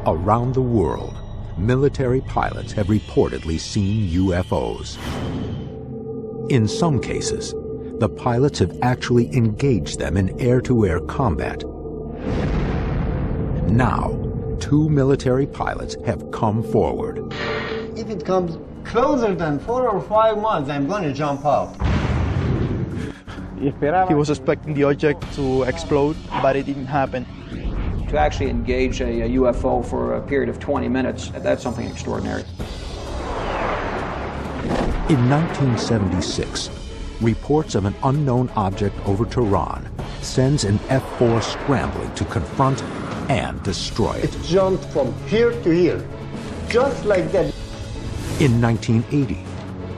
Around the world, military pilots have reportedly seen UFOs. In some cases, the pilots have actually engaged them in air-to-air combat. Now, 2 military pilots have come forward. If it comes closer than 4 or 5 months, I'm going to jump out. He was expecting the object to explode, but it didn't happen. To actually engage a UFO for a period of 20 minutes, that's something extraordinary. In 1976, reports of an unknown object over Tehran sends an F-4 scrambling to confront and destroy it. It jumped from here to here, just like that. In 1980,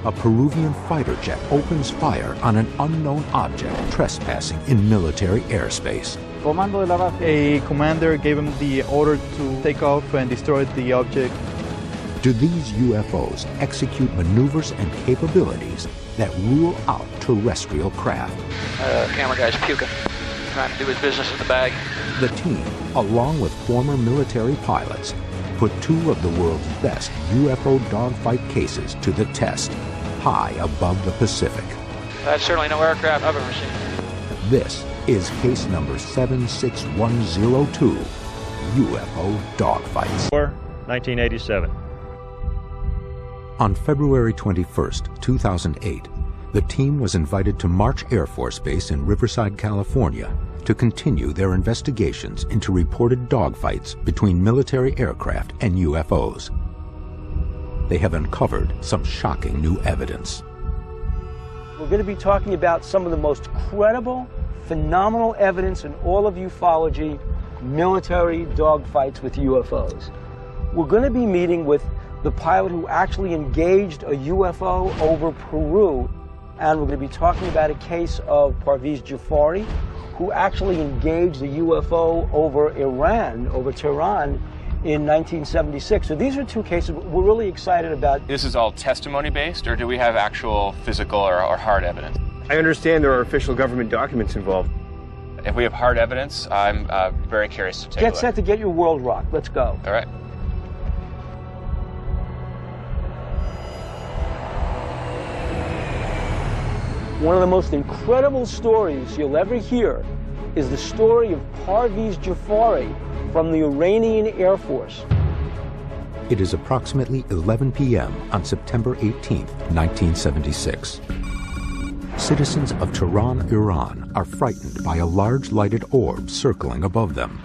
a Peruvian fighter jet opens fire on an unknown object trespassing in military airspace. A commander gave him the order to take off and destroy the object. Do these UFOs execute maneuvers and capabilities that rule out terrestrial craft? Camera guy's puking, trying to do his business in the bag. The team, along with former military pilots, put 2 of the world's best UFO dogfight cases to the test, high above the Pacific. That's certainly no aircraft I've ever seen. This is case number 76102, UFO Dogfights. 1987. On February 21st, 2008, the team was invited to March Air Force Base in Riverside, California, to continue their investigations into reported dogfights between military aircraft and UFOs. They have uncovered some shocking new evidence. We're going to be talking about some of the most credible, phenomenal evidence in all of ufology, military dogfights with UFOs. We're going to be meeting with the pilot who actually engaged a UFO over Peru, and we're going to be talking about a case of Parviz Jafari, who actually engaged a UFO over Iran, over Tehran, in 1976. So these are 2 cases we're really excited about. This is all testimony based, or do we have actual physical or hard evidence? I understand there are official government documents involved. If we have hard evidence, I'm very curious to take a look. Get set to get your world rocked. Let's go. All right. One of the most incredible stories you'll ever hear is the story of Parviz Jafari from the Iranian Air Force. It is approximately 11 p.m. on September 18, 1976. Citizens of Tehran, Iran, are frightened by a large lighted orb circling above them.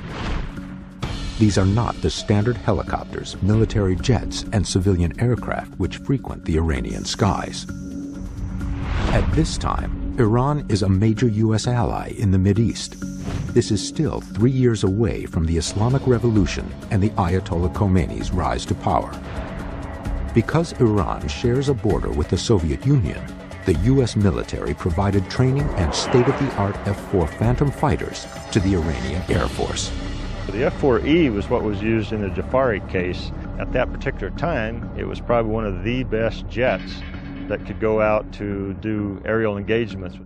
These are not the standard helicopters, military jets, and civilian aircraft which frequent the Iranian skies. At this time, Iran is a major U.S. ally in the Mideast. This is still 3 years away from the Islamic Revolution and the Ayatollah Khomeini's rise to power. Because Iran shares a border with the Soviet Union, the U.S. military provided training and state-of-the-art F-4 Phantom fighters to the Iranian Air Force. The F-4E was what was used in the Jafari case. At that particular time, it was probably one of the best jets that could go out to do aerial engagements.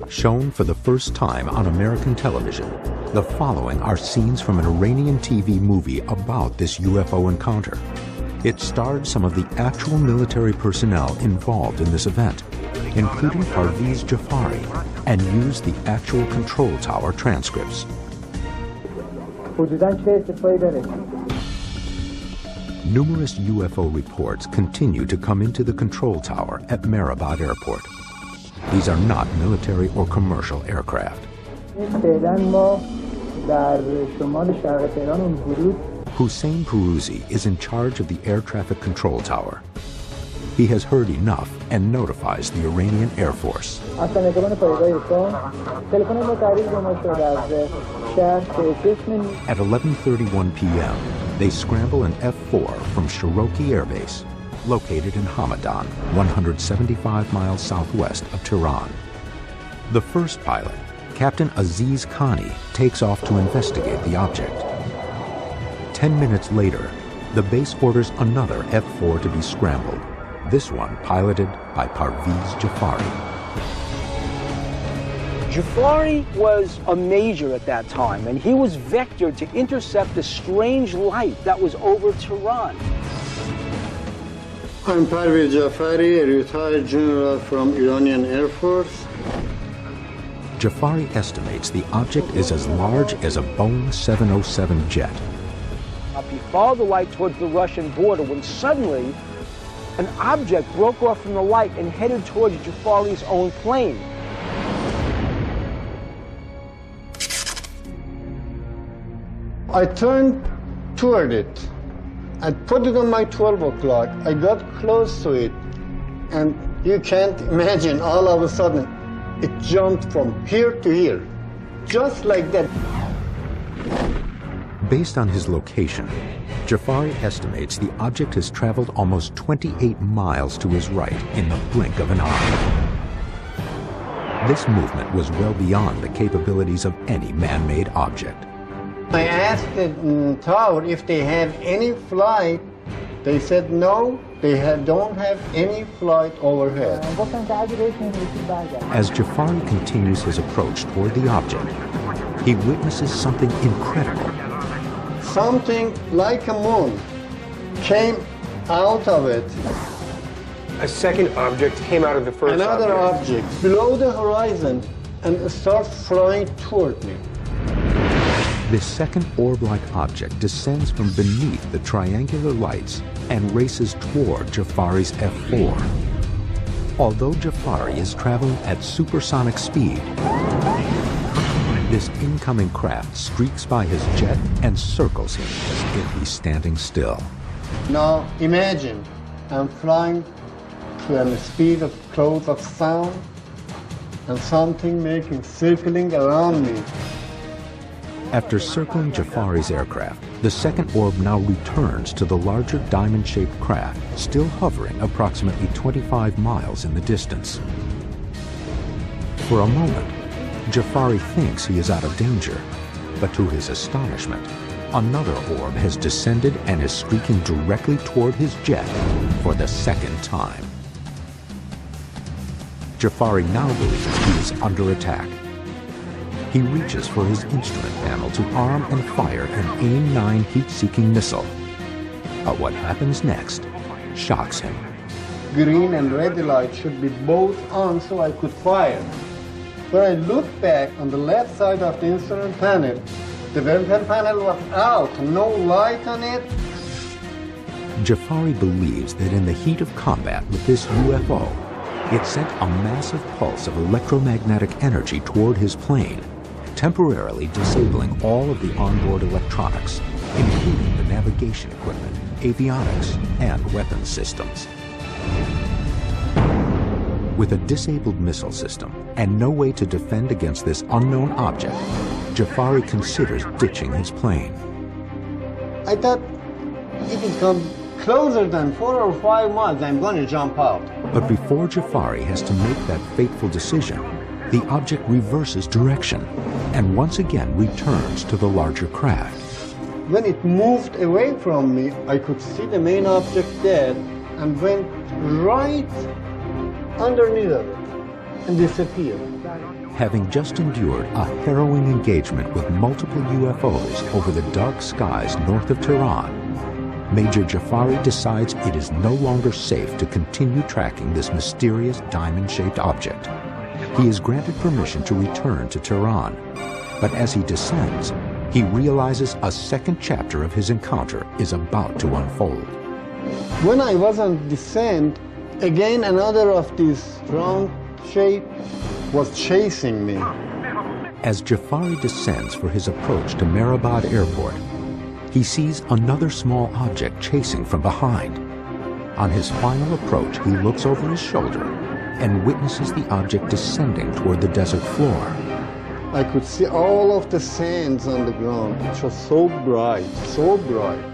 Shown for the first time on American television, the following are scenes from an Iranian TV movie about this UFO encounter. It starred some of the actual military personnel involved in this event, including Parviz Jafari, and used the actual control tower transcripts. Numerous UFO reports continue to come into the control tower at Mehrabad Airport. These are not military or commercial aircraft. Hussein Peruzi is in charge of the air traffic control tower. He has heard enough and notifies the Iranian Air Force. At 11:31 p.m., they scramble an F-4 from Cherokee Air Base, located in Hamadan, 175 miles southwest of Tehran. The first pilot, Captain Aziz Khani, takes off to investigate the object. 10 minutes later, the base orders another F-4 to be scrambled, this one piloted by Parviz Jafari. Jafari was a major at that time, and he was vectored to intercept a strange light that was over Tehran. I'm Parvez Jafari, a retired general from Iranian Air Force. Jafari estimates the object is as large as a Boeing 707 jet. He followed the light towards the Russian border when suddenly an object broke off from the light and headed towards Jafari's own plane. I turned toward it. I put it on my 12 o'clock. I got close to it, and you can't imagine, all of a sudden, it jumped from here to here, just like that. Based on his location, Jafari estimates the object has traveled almost 28 miles to his right in the blink of an eye. This movement was well beyond the capabilities of any man-made object. I asked the tower if they have any flight. They said no, they don't have any flight overhead. As Jafari continues his approach toward the object, he witnesses something incredible. Something like a moon came out of it. A second object came out of the first Another object below the horizon and starts flying toward me. This second orb-like object descends from beneath the triangular lights and races toward Jafari's F-4. Although Jafari is traveling at supersonic speed, this incoming craft streaks by his jet and circles him as if he's standing still. Now imagine I'm flying to a speed of close of sound and something circling around me. After circling Jafari's aircraft, the second orb now returns to the larger diamond-shaped craft, still hovering approximately 25 miles in the distance. For a moment, Jafari thinks he is out of danger, but to his astonishment, another orb has descended and is streaking directly toward his jet for the second time. Jafari now believes he is under attack. He reaches for his instrument panel to arm and fire an AIM-9 heat-seeking missile. But what happens next shocks him. Green and red light should be both on so I could fire. When I looked back on the left side of the instrument panel, the weapon panel was out, no light on it. Jafari believes that in the heat of combat with this UFO, it sent a massive pulse of electromagnetic energy toward his plane, temporarily disabling all of the onboard electronics, including the navigation equipment, avionics, and weapons systems. With a disabled missile system and no way to defend against this unknown object, Jafari considers ditching his plane. I thought if it comes closer than 4 or 5 miles, I'm going to jump out. But before Jafari has to make that fateful decision, the object reverses direction and once again returns to the larger craft. When it moved away from me, I could see the main object dead and went right underneath of it and disappeared. Having just endured a harrowing engagement with multiple UFOs over the dark skies north of Tehran, Major Jafari decides it is no longer safe to continue tracking this mysterious diamond-shaped object. He is granted permission to return to Tehran, but as he descends, he realizes a second chapter of his encounter is about to unfold. When I was on descent, again another of these round shape was chasing me. As Jafari descends for his approach to Mehrabad Airport, he sees another small object chasing from behind. On his final approach, he looks over his shoulder and witnesses the object descending toward the desert floor. I could see all of the sands on the ground. It was so bright, so bright.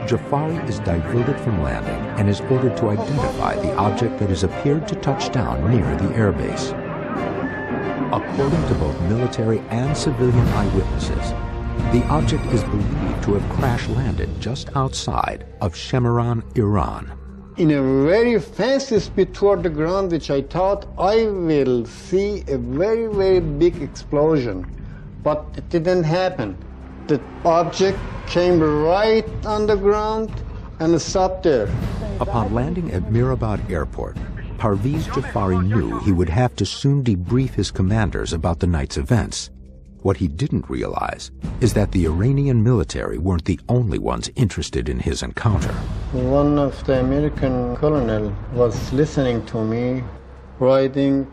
Jafari is diverted from landing and is ordered to identify the object that has appeared to touch down near the airbase. According to both military and civilian eyewitnesses, the object is believed to have crash-landed just outside of Shemiran, Iran. in a very fast speed toward the ground, which I thought I will see a very, very big explosion. But it didn't happen. The object came right on the ground and stopped there. Upon landing at Mirabad Airport, Parviz Jafari knew he would have to soon debrief his commanders about the night's events. What he didn't realize is that the Iranian military weren't the only ones interested in his encounter. One of the American colonel was listening to me, riding